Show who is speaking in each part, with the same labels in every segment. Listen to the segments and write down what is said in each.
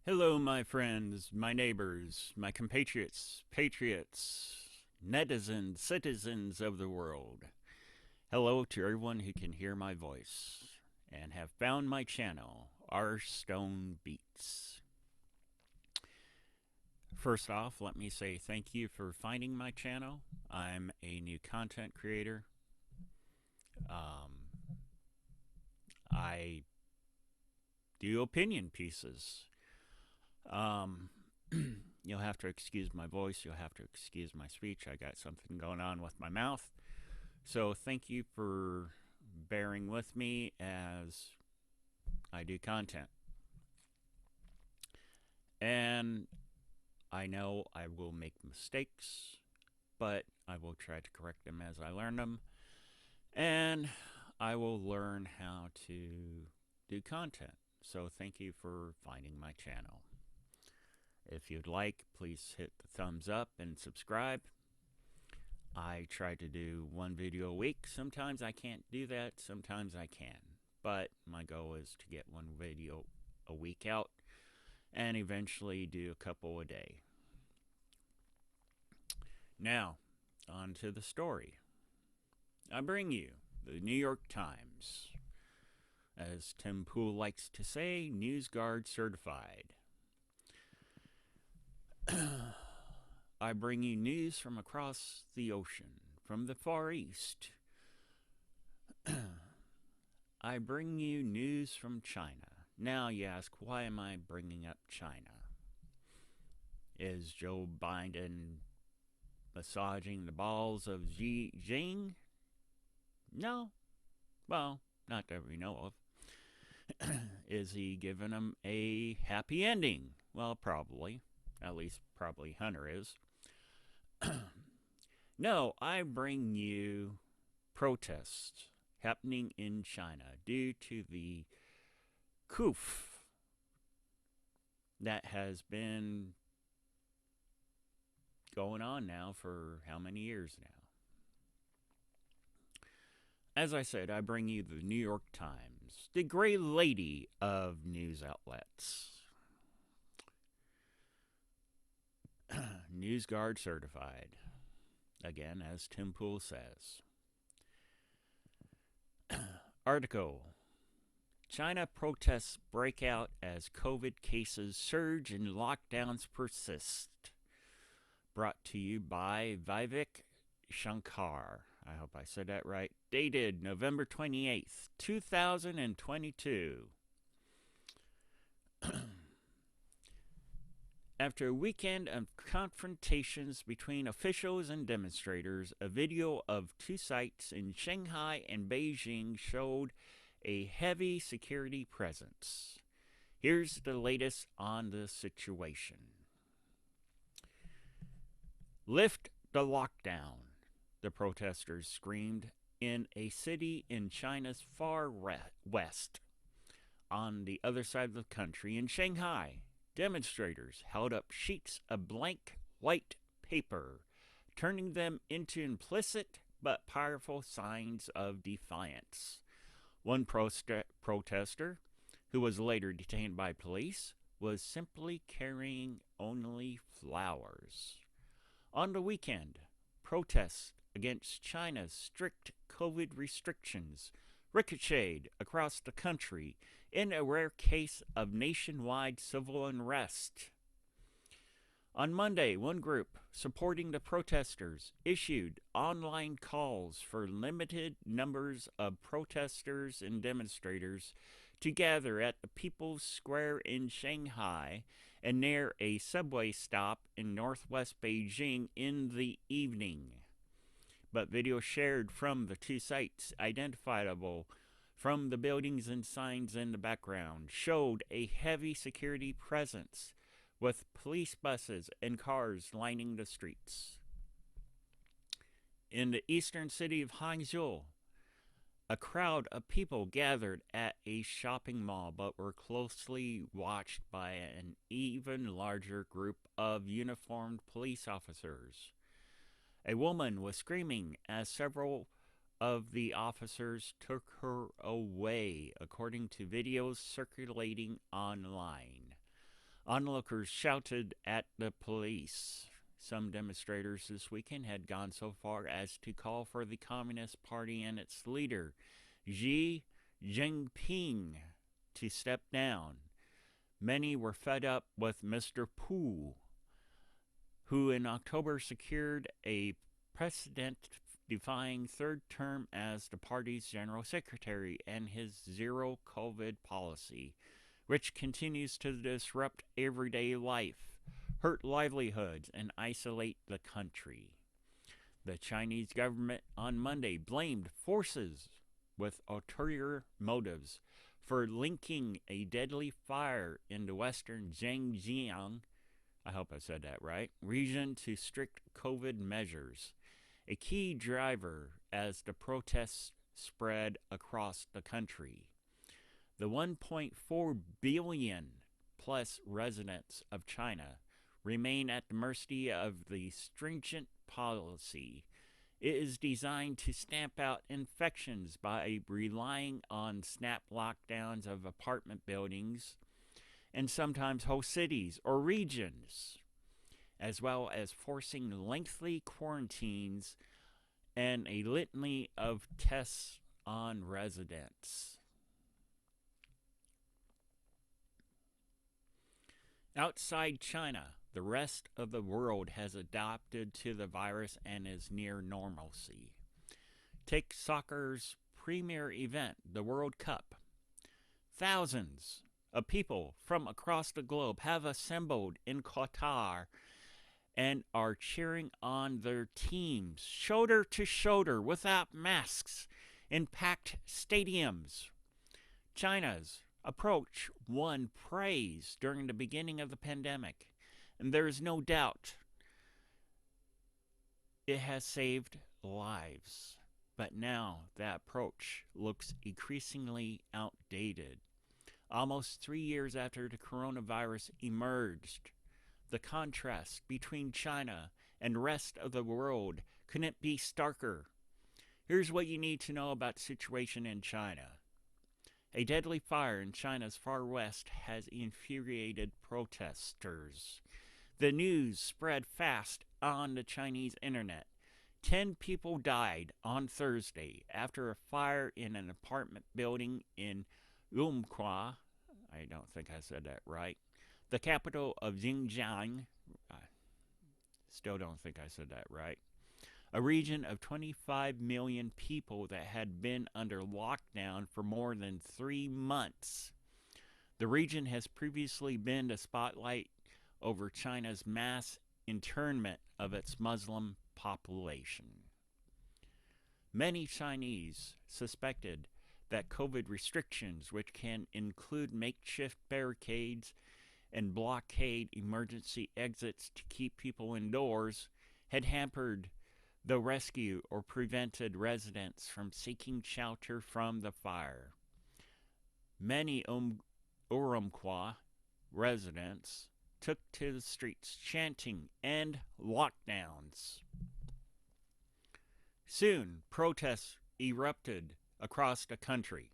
Speaker 1: Hello, my friends, my neighbors, my compatriots, patriots, netizens, citizens of the world. Hello to everyone who can hear my voice and have found my channel, R Stone Beats. First off, let me say thank you for finding my channel. I'm a new content creator. Um, I do opinion pieces. Um, you'll have to excuse my voice. You'll have to excuse my speech. I got something going on with my mouth. So thank you for bearing with me as I do content. And I know I will make mistakes, but I will try to correct them as I learn them. And I will learn how to do content. So thank you for finding my channel. If you'd like, please hit the thumbs up and subscribe. I try to do one video a week. Sometimes I can't do that, sometimes I can. But my goal is to get one video a week out and eventually do a couple a day. Now, on to the story. I bring you the New York Times. As Tim Pool likes to say, NewsGuard certified. I bring you news from across the ocean, from the Far East. I bring you news from China. Now you ask, why am I bringing up China? Is Joe Biden massaging the balls of Xi Jinping? No. Well, not that we know of. Is he giving him a happy ending? Well, probably. At least, probably Hunter is. No, I bring you protests happening in China due to the Coof that has been going on now for how many years now? As I said, I bring you the New York Times, the gray lady of news outlets. NewsGuard certified. Again, as Tim Pool says. Article: China protests break out as COVID cases surge and lockdowns persist. Brought to you by Vivek Shankar. I hope I said that right. Dated November 28th, 2022. After a weekend of confrontations between officials and demonstrators, a video of two sites in Shanghai and Beijing showed a heavy security presence. Here's the latest on the situation. Lift the lockdown, the protesters screamed in a city in China's far west. On the other side of the country, in Shanghai, demonstrators held up sheets of blank white paper, turning them into implicit but powerful signs of defiance. One protester, who was later detained by police, was simply carrying only flowers. On the weekend, protests against China's strict COVID restrictions ricocheted across the country in a rare case of nationwide civil unrest. On Monday, one group supporting the protesters issued online calls for limited numbers of protesters and demonstrators to gather at the People's Square in Shanghai and near a subway stop in northwest Beijing in the evening. But video shared from the two sites, identifiable from the buildings and signs in the background, showed a heavy security presence with police buses and cars lining the streets. In the eastern city of Hangzhou, a crowd of people gathered at a shopping mall but were closely watched by an even larger group of uniformed police officers. A woman was screaming as several of the officers took her away, according to videos circulating online. Onlookers shouted at the police. Some demonstrators this weekend had gone so far as to call for the Communist Party and its leader, Xi Jinping, to step down. Many were fed up with Mr. Pu, who in October secured a precedent-defying third term as the party's general secretary, and his zero COVID policy, which continues to disrupt everyday life, hurt livelihoods, and isolate the country. The Chinese government on Monday blamed forces with ulterior motives for linking a deadly fire in the western Zhejiang, I hope I said that right, region to strict COVID measures, a key driver as the protests spread across the country. The 1.4 billion plus residents of China remain at the mercy of the stringent policy. It is designed to stamp out infections by relying on snap lockdowns of apartment buildings and sometimes whole cities or regions, as well as forcing lengthy quarantines and a litany of tests on residents. Outside China, the rest of the world has adapted to the virus and is near normalcy. Take soccer's premier event, the World Cup. Thousands of people from across the globe have assembled in Qatar and are cheering on their teams, shoulder to shoulder, without masks, in packed stadiums. China's approach won praise during the beginning of the pandemic, and there is no doubt it has saved lives. But now that approach looks increasingly outdated. Almost 3 years after the coronavirus emerged, the contrast between China and the rest of the world couldn't be starker. Here's what you need to know about the situation in China. A deadly fire in China's far west has infuriated protesters. The news spread fast on the Chinese internet. 10 people died on Thursday after a fire in an apartment building in Umqua, I don't think I said that right, the capital of Xinjiang. I still don't think I said that right. A region of 25 million people that had been under lockdown for more than 3 months. The region has previously been the spotlight over China's mass internment of its Muslim population. Many Chinese suspected that COVID restrictions, which can include makeshift barricades and blockade emergency exits to keep people indoors, had hampered the rescue or prevented residents from seeking shelter from the fire. Many Urumqi residents took to the streets chanting "End lockdowns." Soon, protests erupted across the country.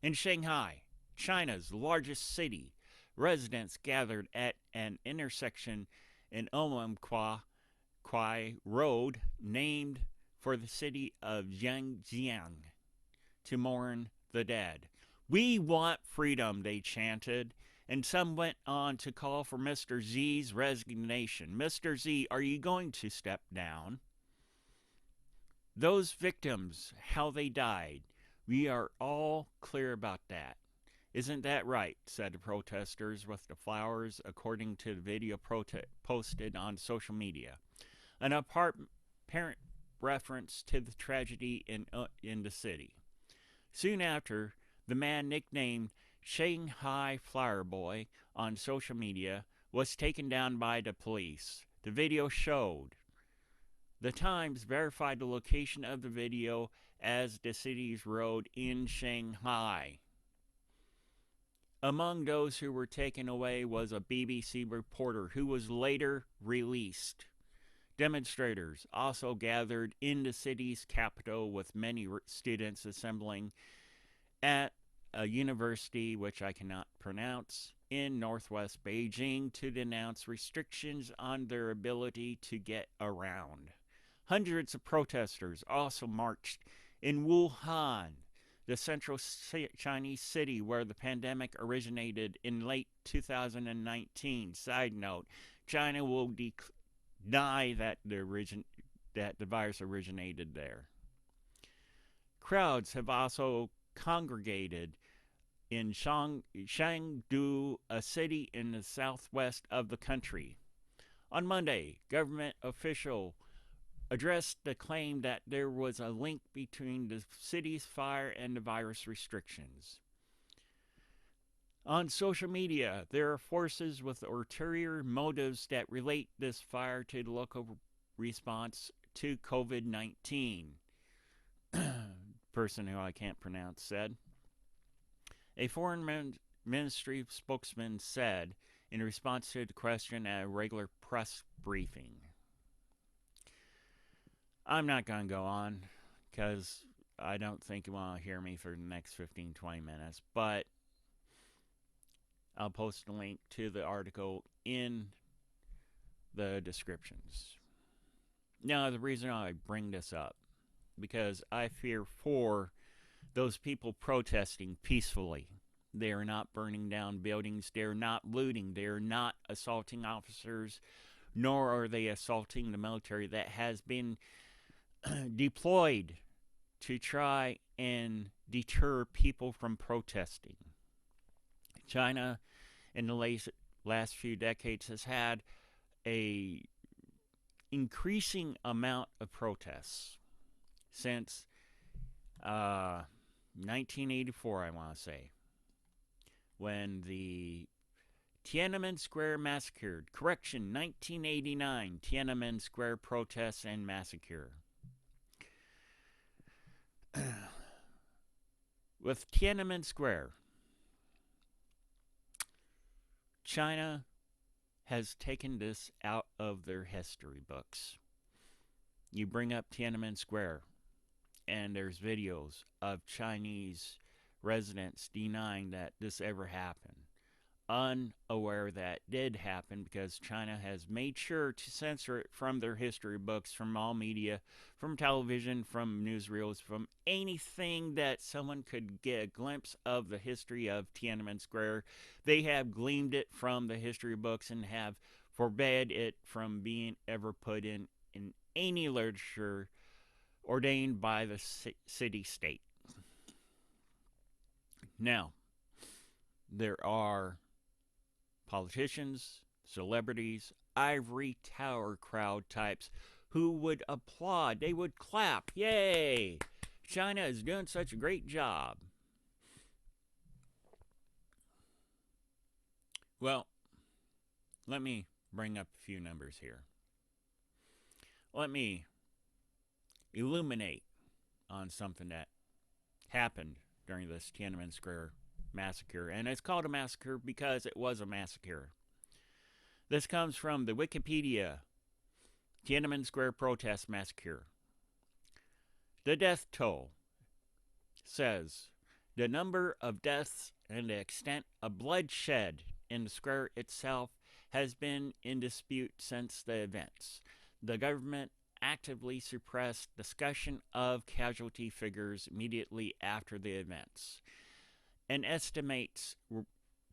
Speaker 1: In Shanghai, China's largest city, residents gathered at an intersection in Urumqi Road, named for the city of Zhangjiang, to mourn the dead. "We want freedom," they chanted, and some went on to call for Mr. Xi's resignation. Mr. Xi, are you going to step down? Those victims, how they died, we are all clear about that. "Isn't that right?" said the protesters with the flowers, according to the video posted on social media. An apparent reference to the tragedy in the city. Soon after, the man nicknamed Shanghai Flower Boy on social media was taken down by the police. The video showed. The Times verified the location of the video as the city's road in Shanghai. Among those who were taken away was a BBC reporter who was later released. Demonstrators also gathered in the city's capital, with many students assembling at a university which I cannot pronounce in northwest Beijing to denounce restrictions on their ability to get around. Hundreds of protesters also marched in Wuhan, the central Chinese city where the pandemic originated in late 2019. Side note, China will deny that the virus originated there. Crowds have also congregated in Chengdu, a city in the southwest of the country. On Monday, government official addressed the claim that there was a link between the city's fire and the virus restrictions. On social media, there are forces with ulterior motives that relate this fire to the local response to COVID 19. Person who I can't pronounce said. A foreign ministry spokesman said in response to the question at a regular press briefing. I'm not going to go on because I don't think you want to hear me for the next 15-20 minutes, but I'll post a link to the article in the descriptions. Now, the reason I bring this up, because I fear for those people protesting peacefully. They are not burning down buildings. They are not looting. They are not assaulting officers, nor are they assaulting the military that has been deployed to try and deter people from protesting. China, in the last few decades, has had a increasing amount of protests since 1984, I want to say, when the Tiananmen Square massacre, 1989 Tiananmen Square protests and massacre. With Tiananmen Square, China has taken this out of their history books. You bring up Tiananmen Square, and there's videos of Chinese residents denying that this ever happened, unaware that did happen, because China has made sure to censor it from their history books, from all media, from television, from newsreels, from anything that someone could get a glimpse of the history of Tiananmen Square. They have gleaned it from the history books and have forbade it from being ever put in any literature ordained by the city-state. Now, there are politicians, celebrities, ivory tower crowd types who would applaud. They would clap. Yay! China is doing such a great job. Well, let me bring up a few numbers here. Let me illuminate on something that happened during this Tiananmen Square massacre. And it's called a massacre because it was a massacre. This comes from the Wikipedia Tiananmen Square protest massacre. The death toll says the number of deaths and the extent of bloodshed in the square itself has been in dispute since the events. The government actively suppressed discussion of casualty figures immediately after the events, and estimates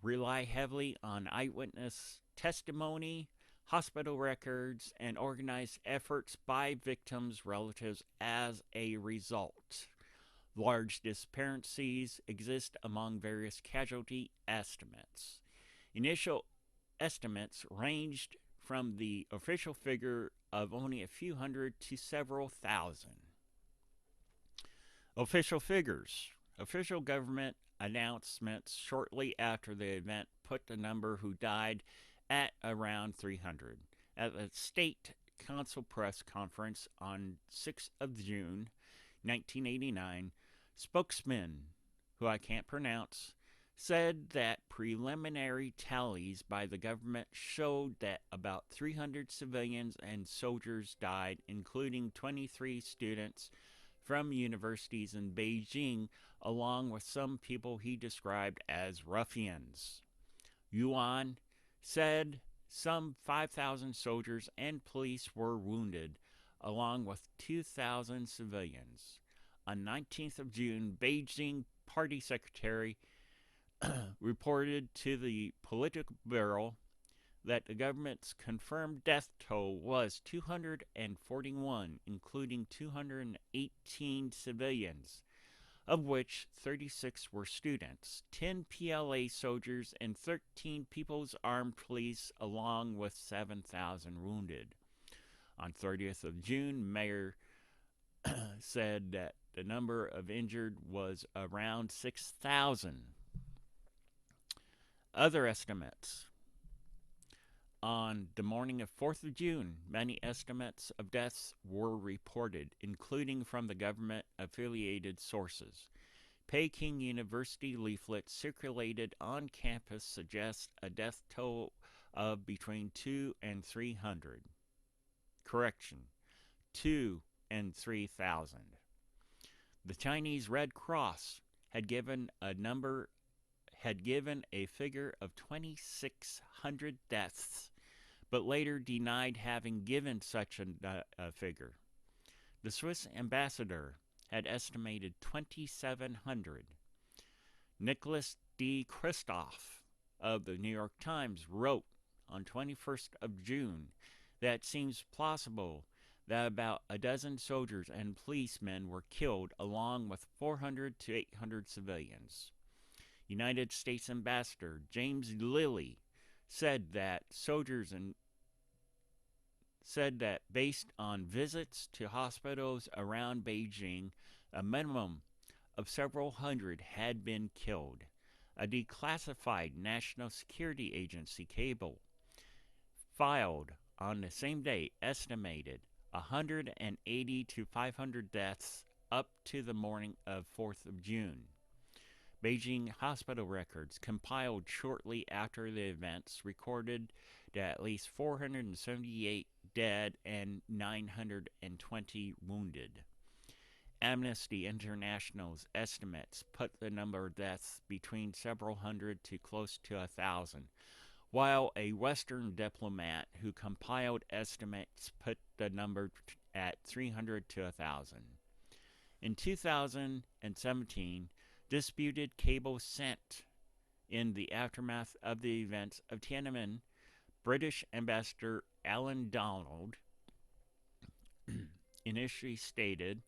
Speaker 1: rely heavily on eyewitness testimony, hospital records, and organized efforts by victims' relatives as a result. Large discrepancies exist among various casualty estimates. Initial estimates ranged from the official figure of only a few hundred to several thousand. Official figures. Official government announcements shortly after the event put the number who died at around 300. At the State Council press conference on 6th of June, 1989, spokesman, who I can't pronounce, said that preliminary tallies by the government showed that about 300 civilians and soldiers died, including 23 students from universities in Beijing, along with some people he described as ruffians. Yuan said some 5,000 soldiers and police were wounded, along with 2,000 civilians. On 19th of June, Beijing Party Secretary reported to the Political Bureau that the government's confirmed death toll was 241, including 218 civilians, of which 36 were students, 10 PLA soldiers, and 13 People's Armed Police, along with 7,000 wounded. On 30th of June, Mayor said that the number of injured was around 6,000. Other estimates. On the morning of 4th of June, many estimates of deaths were reported, including from the government-affiliated sources. Peking University leaflets circulated on campus suggest a death toll of between 2 and 300. Correction, 2 and 3,000. The Chinese Red Cross had given a figure of 2,600 deaths, but later denied having given such a figure. The Swiss ambassador had estimated 2,700. Nicholas D. Kristoff of the New York Times wrote on 21st of June that it seems plausible that about a dozen soldiers and policemen were killed, along with 400 to 800 civilians. United States Ambassador James Lilly said that based on visits to hospitals around Beijing, a minimum of several hundred had been killed. A declassified National Security Agency cable filed on the same day estimated 180 to 500 deaths up to the morning of 4th of June. Beijing hospital records compiled shortly after the events recorded that at least 478 dead and 920 wounded. Amnesty International's estimates put the number of deaths between several hundred to close to 1,000, while a Western diplomat who compiled estimates put the number at 300 to 1,000. In 2017, disputed cable sent in the aftermath of the events of Tiananmen, British Ambassador Alan Donald initially stated,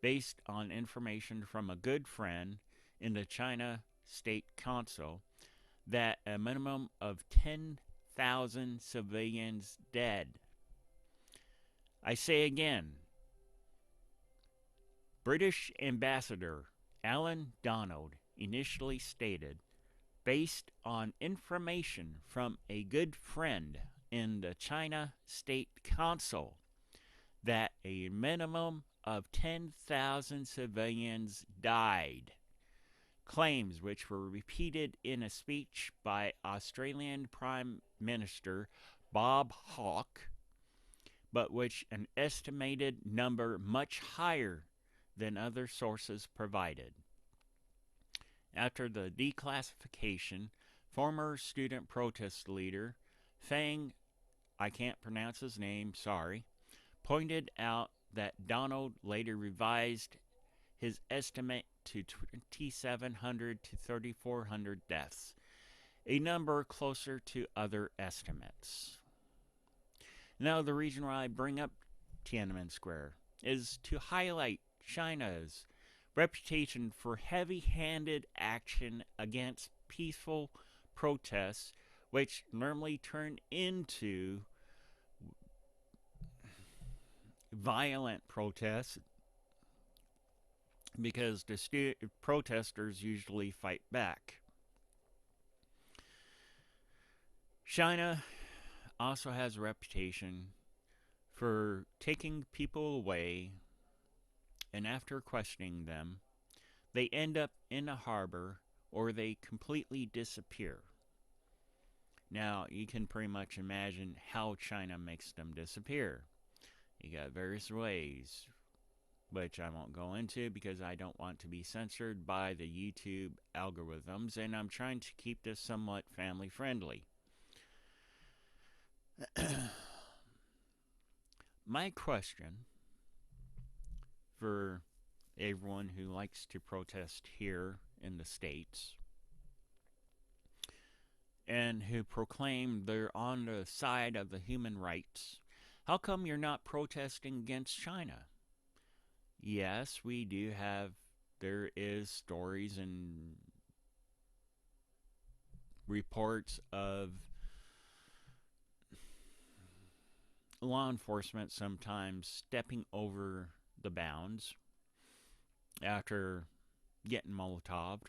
Speaker 1: based on information from a good friend in the China State Council, that a minimum of 10,000 civilians dead. I say again, British Ambassador Alan Donald initially stated, based on information from a good friend in the China State Council, that a minimum of 10,000 civilians died. Claims which were repeated in a speech by Australian Prime Minister Bob Hawke, but which an estimated number much higher than other sources provided. After the declassification, former student protest leader Fang, I can't pronounce his name, sorry, pointed out that Donald later revised his estimate to 2,700 to 3,400 deaths, a number closer to other estimates. Now, the reason why I bring up Tiananmen Square is to highlight China's reputation for heavy-handed action against peaceful protests, which normally turn into violent protests because the protesters usually fight back. China also has a reputation for taking people away, and after questioning them, they end up in a harbor or they completely disappear. Now, you can pretty much imagine how China makes them disappear. You got various ways. which I won't go into because I don't want to be censored by the YouTube algorithms, and I'm trying to keep this somewhat family friendly. My question for everyone who likes to protest here in the States and who proclaim they're on the side of the human rights, how come you're not protesting against China? Yes, we do have, there is stories and reports of law enforcement sometimes stepping over the bounds after getting Molotoved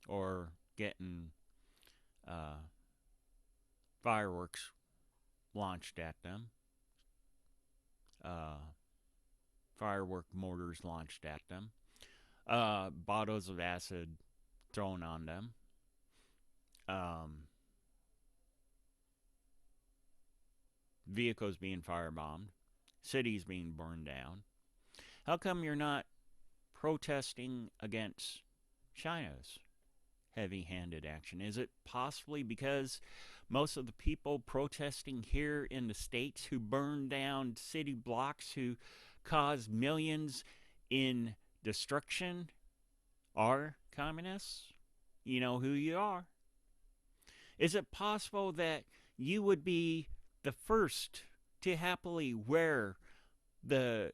Speaker 1: or getting uh, fireworks launched at them, uh, firework mortars launched at them, bottles of acid thrown on them, um, vehicles being firebombed, cities being burned down. How come you're not protesting against China's heavy handed action? Is it possibly because most of the people protesting here in the States who burn down city blocks, who cause millions in destruction, are communists? You know who you are. Is it possible that you would be the first to happily wear the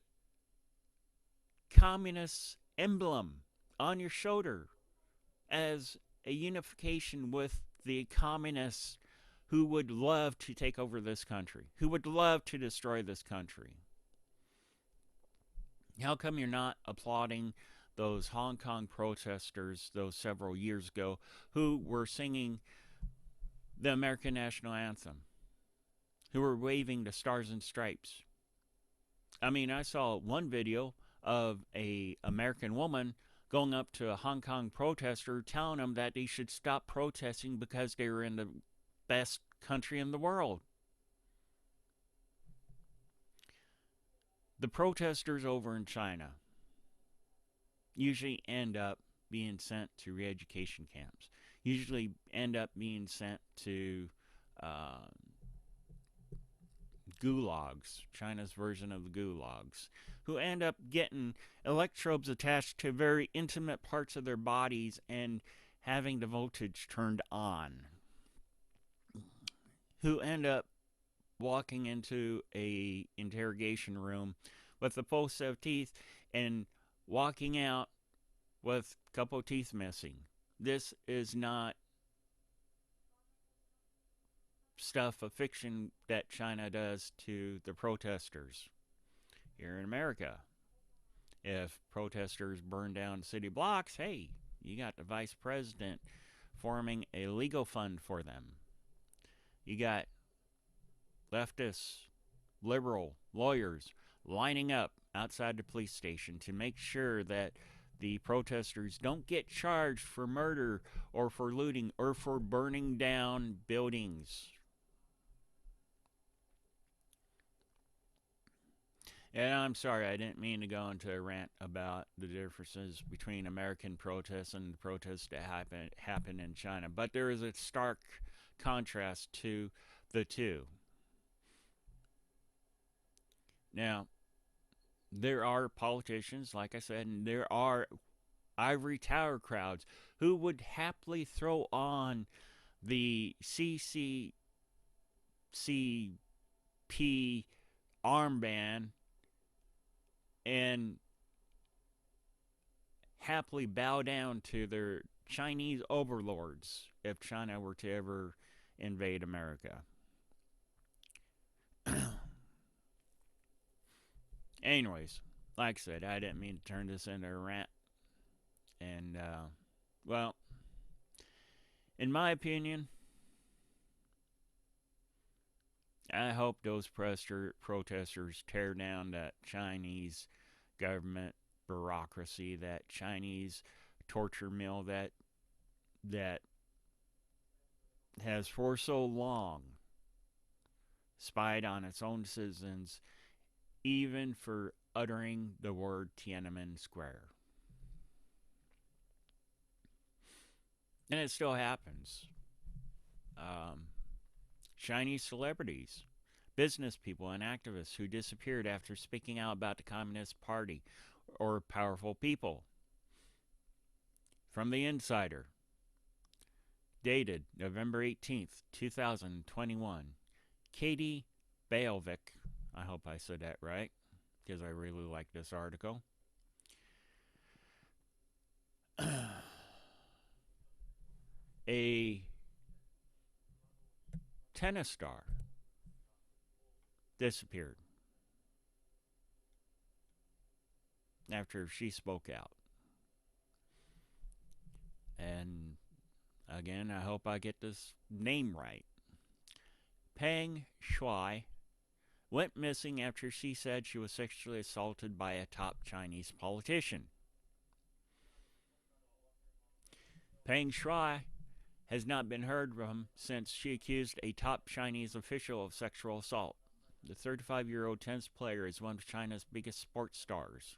Speaker 1: communist emblem on your shoulder as a unification with the communists who would love to take over this country, who would love to destroy this country? How come you're not applauding those Hong Kong protesters, those several years ago, who were singing the American national anthem, who were waving the stars and stripes? I mean, I saw one video of a American woman going up to a Hong Kong protester telling them that they should stop protesting because they were in the best country in the world. The protesters over in China usually end up being sent to re-education camps, usually end up being sent to uh, gulags, China's version of the gulags, who end up getting electrodes attached to very intimate parts of their bodies and having the voltage turned on, who end up walking into a interrogation room with a full set of teeth and walking out with a couple of teeth missing. This is not stuff of fiction that China does to the protesters. Here in America, if protesters burn down city blocks, hey, you got the vice president forming a legal fund for them. You got leftists, liberal lawyers lining up outside the police station to make sure that the protesters don't get charged for murder or for looting or for burning down buildings. And I'm sorry, I didn't mean to go into a rant about the differences between American protests and the protests that happen in China, but there is a stark contrast to the two. Now, there are politicians, like I said, and there are ivory tower crowds who would happily throw on the CCCP armband and happily bow down to their Chinese overlords if China were to ever invade America. Anyways, like I said, I didn't mean to turn this into a rant. And, well, in my opinion, I hope those protesters tear down that Chinese government bureaucracy, that Chinese torture mill that has for so long spied on its own citizens, even for uttering the word Tiananmen Square. And it still happens. Um, Chinese celebrities, business people, and activists who disappeared after speaking out about the Communist Party or powerful people. From the Insider, dated November 18th, 2021. Katie Bailvik, I hope I said that right, because I really like this article. A tennis star disappeared after she spoke out. And again, I hope I get this name right. Peng Shuai went missing after she said she was sexually assaulted by a top Chinese politician. Peng Shuai has not been heard from since she accused a top Chinese official of sexual assault. The 35-year-old tennis player is one of China's biggest sports stars.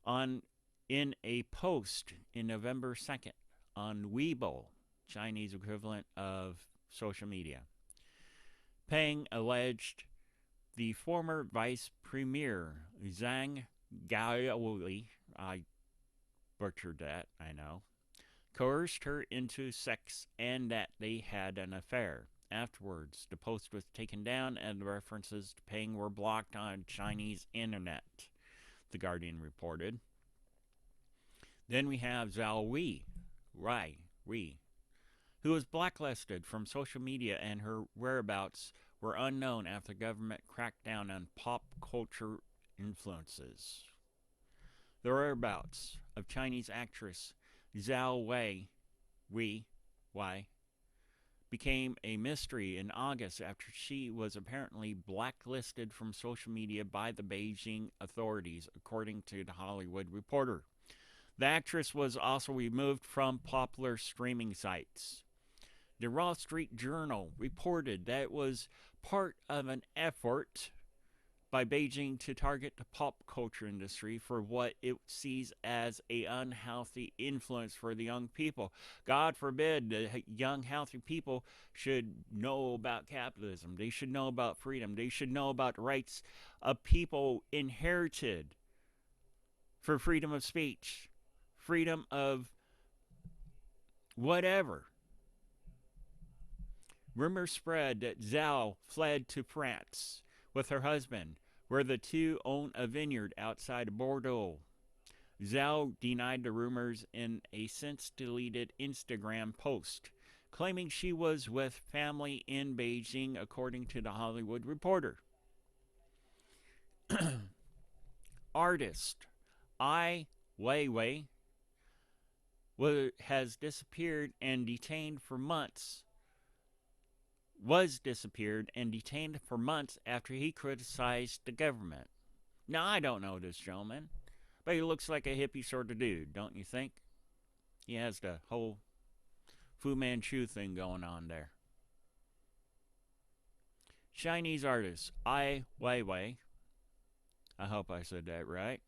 Speaker 1: In a post in November 2nd on Weibo, Chinese equivalent of social media, Peng alleged the former vice premier Zhang Gaoli, I butchered that, I know, coerced her into sex and that they had an affair. Afterwards, the post was taken down and the references to Peng were blocked on Chinese internet, The Guardian reported. Then we have Zhao Wei, who was blacklisted from social media, and her whereabouts were unknown after the government cracked down on pop culture influences. The whereabouts of Chinese actress Zhao Wei became a mystery in August after she was apparently blacklisted from social media by the Beijing authorities, according to The Hollywood Reporter. The actress was also removed from popular streaming sites. The Wall Street Journal reported that it was part of an effort by Beijing to target the pop culture industry for what it sees as an unhealthy influence for the young people. God forbid the young, healthy people should know about capitalism. They should know about freedom. They should know about the rights of people inherited for freedom of speech, freedom of whatever. Rumors spread that Zhao fled to France with her husband, where the two own a vineyard outside Bordeaux. Zhao denied the rumors in a since-deleted Instagram post, claiming she was with family in Beijing, according to The Hollywood Reporter. Artist Ai Weiwei has disappeared and detained for months. Was disappeared and detained for months after he criticized the government. Now, I don't know this gentleman, but he looks like a hippie sort of dude, don't you think? He has the whole Fu Manchu thing going on there. Chinese artist Ai Weiwei, I hope I said that right,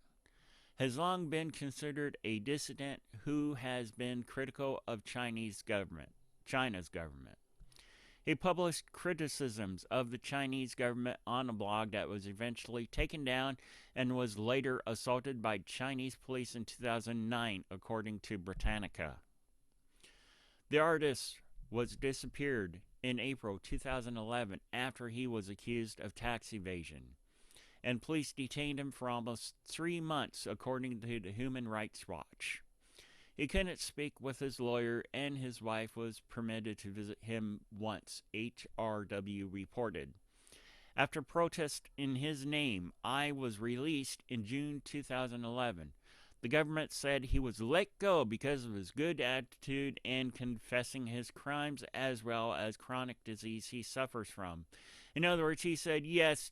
Speaker 1: has long been considered a dissident who has been critical of China's government. He published criticisms of the Chinese government on a blog that was eventually taken down and was later assaulted by Chinese police in 2009, according to Britannica. The artist was disappeared in April 2011 after he was accused of tax evasion, and police detained him for almost 3 months, according to the Human Rights Watch. He couldn't speak with his lawyer, and his wife was permitted to visit him once, HRW reported. After protests in his name, I was released in June 2011. The government said he was let go because of his good attitude and confessing his crimes, as well as chronic disease he suffers from. In other words, he said, yes,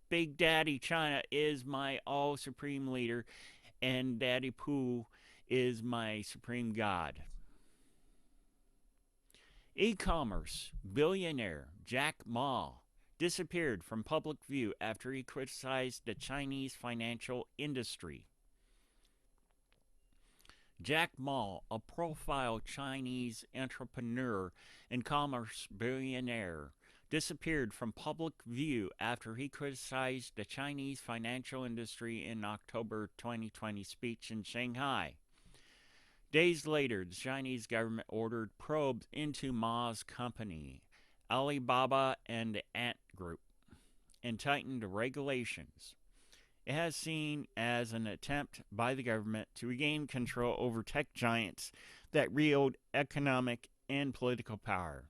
Speaker 1: Big Daddy China is my all supreme leader, and Daddy Pooh is my supreme god. E-commerce billionaire Jack Ma disappeared from public view after he criticized the Chinese financial industry. Jack Ma, a profile Chinese entrepreneur and commerce billionaire, disappeared from public view after he criticized the Chinese financial industry in October 2020 speech in Shanghai. Days later, the Chinese government ordered probes into Ma's company, Alibaba and the Ant Group, and tightened regulations. It has seen as an attempt by the government to regain control over tech giants that wield economic and political power.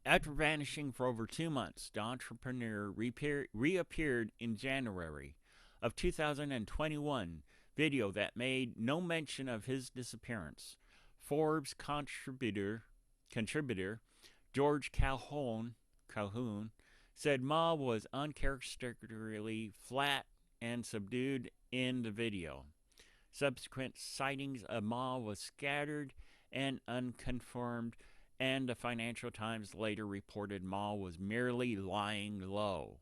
Speaker 1: After vanishing for over 2 months, the entrepreneur reappeared in January of 2021, video that made no mention of his disappearance. Forbes contributor George Calhoun said Ma was uncharacteristically flat and subdued in the video. Subsequent sightings of Ma was scattered and unconfirmed, and the Financial Times later reported Ma was merely lying low.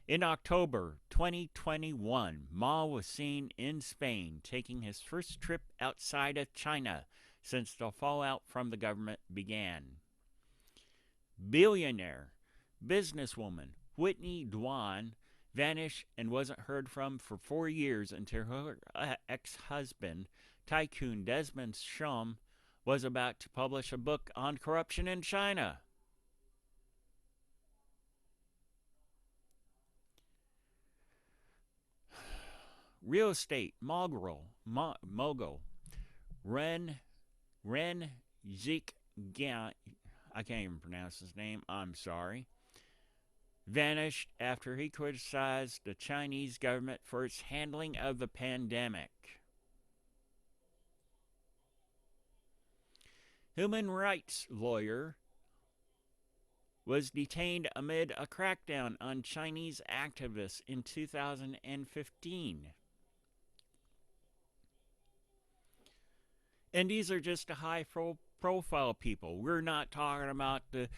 Speaker 1: In October 2021, Ma was seen in Spain taking his first trip outside of China since the fallout from the government began. Billionaire businesswoman Whitney Duan vanished and wasn't heard from for 4 years until her ex-husband, tycoon Desmond Shum, was about to publish a book on corruption in China. Real estate mogul Ren Zhigyan, I can't even pronounce his name, I'm sorry, vanished after he criticized the Chinese government for its handling of the pandemic. Human rights lawyer was detained amid a crackdown on Chinese activists in 2015. And these are just the high profile people. We're not talking about the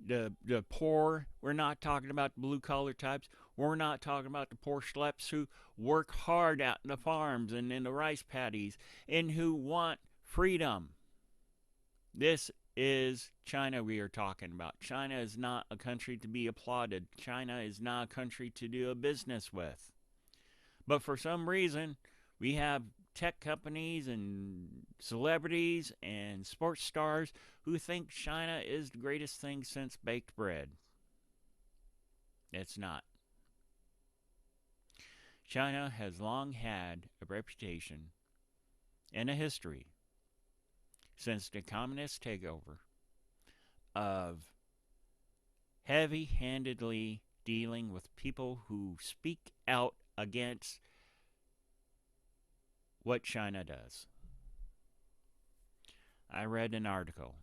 Speaker 1: the poor. We're not talking about the blue collar types. We're not talking about the poor schleps who work hard out in the farms and in the rice paddies and who want freedom. This is China we are talking about. China is not a country to be applauded. China is not a country to do a business with. But for some reason, we have tech companies and celebrities and sports stars who think China is the greatest thing since baked bread. It's not. China has long had a reputation and a history since the communist takeover of heavy-handedly dealing with people who speak out against what China does. I read an article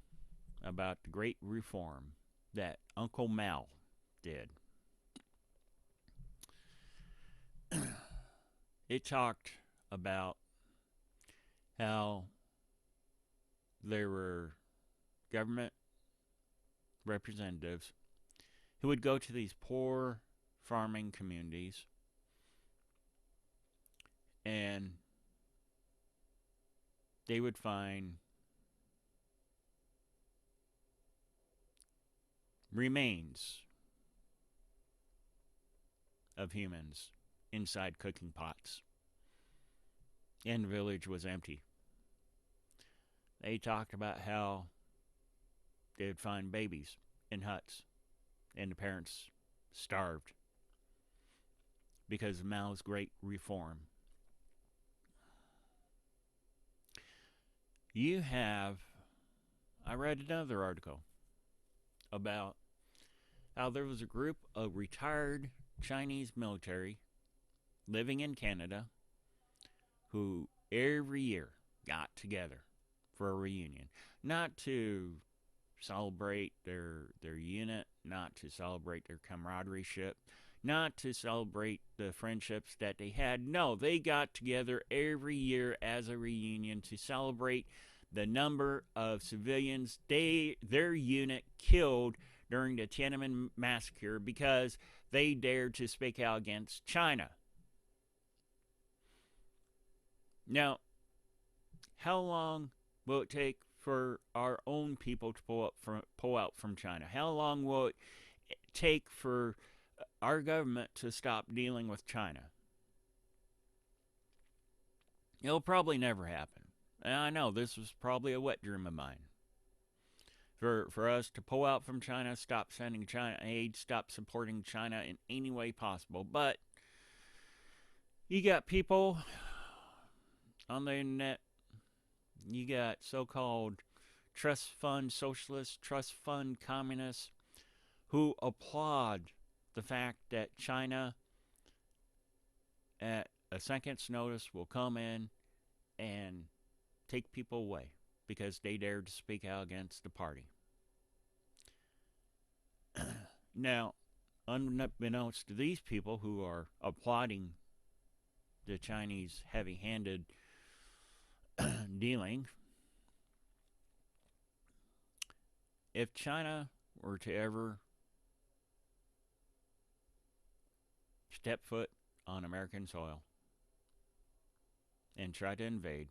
Speaker 1: about the great reform that Uncle Mao did. It talked about how there were government representatives who would go to these poor farming communities and they would find remains of humans inside cooking pots. And the village was empty. They talked about how they would find babies in huts and the parents starved because of Mao's great reform. I read another article about how there was a group of retired Chinese military living in Canada who every year got together for a reunion. Not to celebrate their unit, not to celebrate their camaraderie, not to celebrate the friendships that they had. No, they got together every year as a reunion to celebrate the number of civilians their unit killed during the Tiananmen massacre because they dared to speak out against China. Now, how long will it take for our own people to pull out from China? How long will it take for our government to stop dealing with China? It'll probably never happen. And I know this was probably a wet dream of mine. For us to pull out from China, stop sending China aid, stop supporting China in any way possible. But you got people on the internet, you got so-called trust fund socialists, trust fund communists who applaud the fact that China at a second's notice will come in and take people away because they dared to speak out against the party. Now, unbeknownst to these people who are applauding the Chinese heavy-handed dealing, if China were to ever step foot on American soil and try to invade,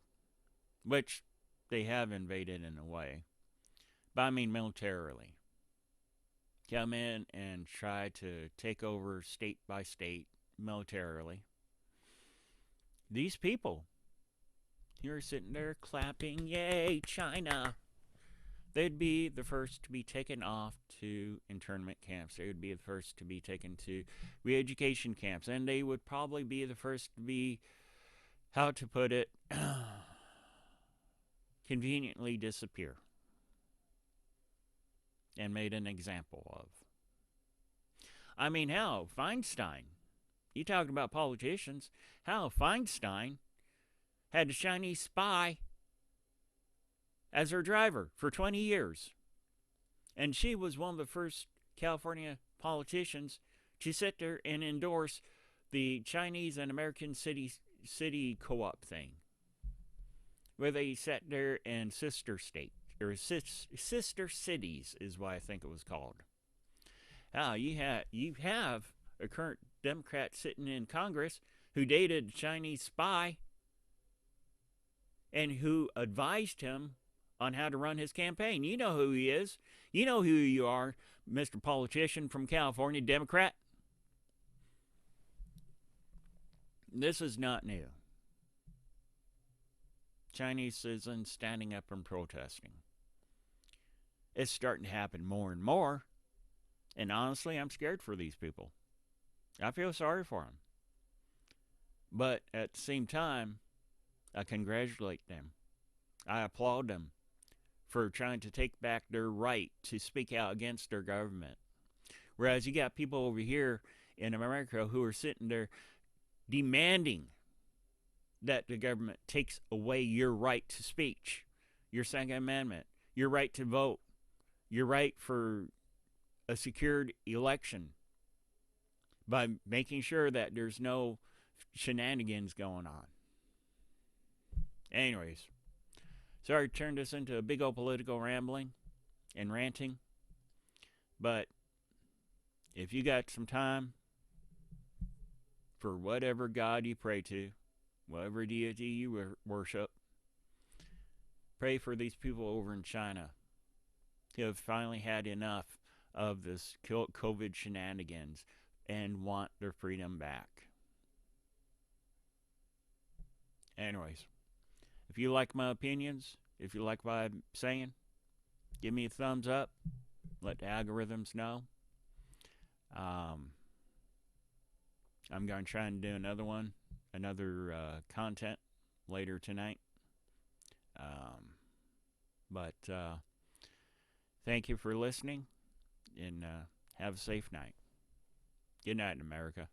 Speaker 1: which they have invaded in a way, but I mean militarily, come in and try to take over state by state militarily, these people who are sitting there clapping, yay, China, they'd be the first to be taken off to internment camps. They would be the first to be taken to re-education camps. And they would probably be the first to be, how to put it, conveniently disappear and made an example of. I mean, hell, Feinstein. You talking about politicians. Hell, Feinstein had a Chinese spy as her driver for 20 years. And she was one of the first California politicians to sit there and endorse the Chinese and American city co-op thing, where they sat there in sister state, or sister cities is what I think it was called. You have a current Democrat sitting in Congress who dated a Chinese spy and who advised him on how to run his campaign. You know who he is. You know who you are, Mr. Politician from California, Democrat. This is not new. Chinese citizens standing up and protesting. It's starting to happen more and more. And honestly, I'm scared for these people. I feel sorry for them. But at the same time, I congratulate them. I applaud them for trying to take back their right to speak out against their government. Whereas you got people over here in America who are sitting there demanding that the government takes away your right to speech, your Second Amendment, your right to vote, your right for a secured election, by making sure that there's no shenanigans going on. Anyways, sorry to turn this into a big old political rambling and ranting, but if you got some time for whatever God you pray to, whatever deity you worship, pray for these people over in China who have finally had enough of this COVID shenanigans and want their freedom back. Anyways, if you like my opinions, if you like what I'm saying, give me a thumbs up. Let the algorithms know. I'm going to try and do another content later tonight. But thank you for listening, and have a safe night. Good night, America.